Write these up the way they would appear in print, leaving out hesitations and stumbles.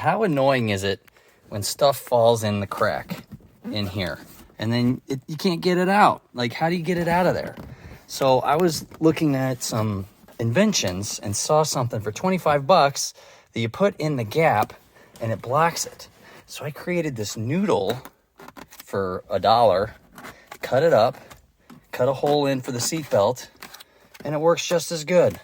how annoying is it when stuff falls in the crack in here and then you can't get it out? Like, how do you get it out of there? So I was looking at some inventions and saw something for 25 bucks that you put in the gap and it blocks it. So I created this noodle for $1, cut it up, cut a hole in for the seat belt, and it works just as good.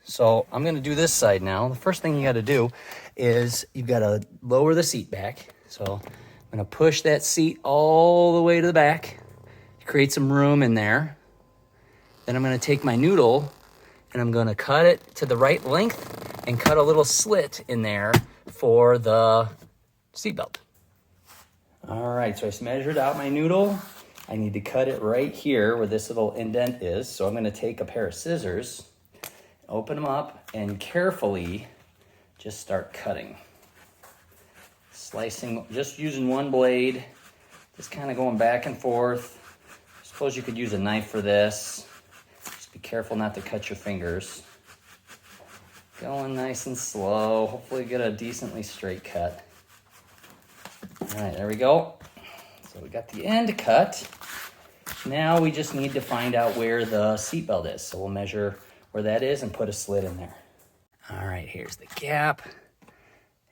So I'm gonna do this side now. The first thing you gotta do is you've gotta lower the seat back. So I'm gonna push that seat all the way to the back, create some room in there. Then I'm gonna take my noodle and I'm gonna cut it to the right length and cut a little slit in there for the seatbelt. All right, so I measured out my noodle. I need to cut it right here where this little indent is. So I'm gonna take a pair of scissors, open them up, and carefully just start cutting. Slicing, just using one blade, just kind of going back and forth. I suppose you could use a knife for this. Just be careful not to cut your fingers. Going nice and slow. Hopefully get a decently straight cut. All right, there we go. So we got the end cut. Now we just need to find out where the seatbelt is. So we'll measure where that is and put a slit in there. All right, here's the gap.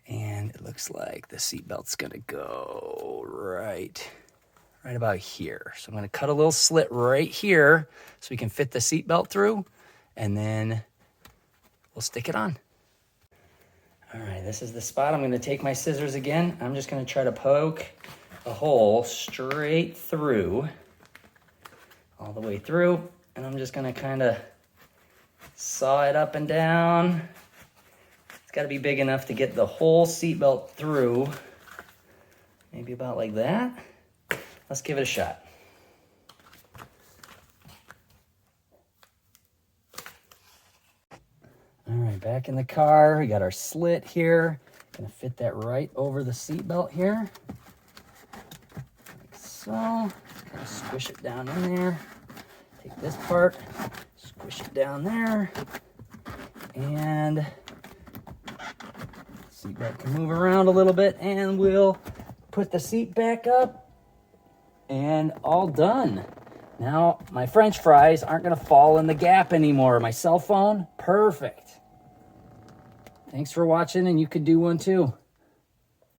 And it looks like the seatbelt's gonna go right about here. So I'm gonna cut a little slit right here so we can fit the seatbelt through, and then we'll stick it on. All right, this is the spot. I'm gonna take my scissors again. I'm just gonna try to poke a hole straight through, all the way through, and I'm just gonna kind of saw it up and down. It's gotta be big enough to get the whole seatbelt through. Maybe about like that. Let's give it a shot. All right, back in the car. We got our slit here. Gonna fit that right over the seatbelt here. Like so. Kind of squish it down in there. Take this part, squish it down there. And seatbelt can move around a little bit, and we'll put the seat back up. And all done. Now my French fries aren't gonna fall in the gap anymore. My cell phone, perfect. Thanks for watching, and you could do one too.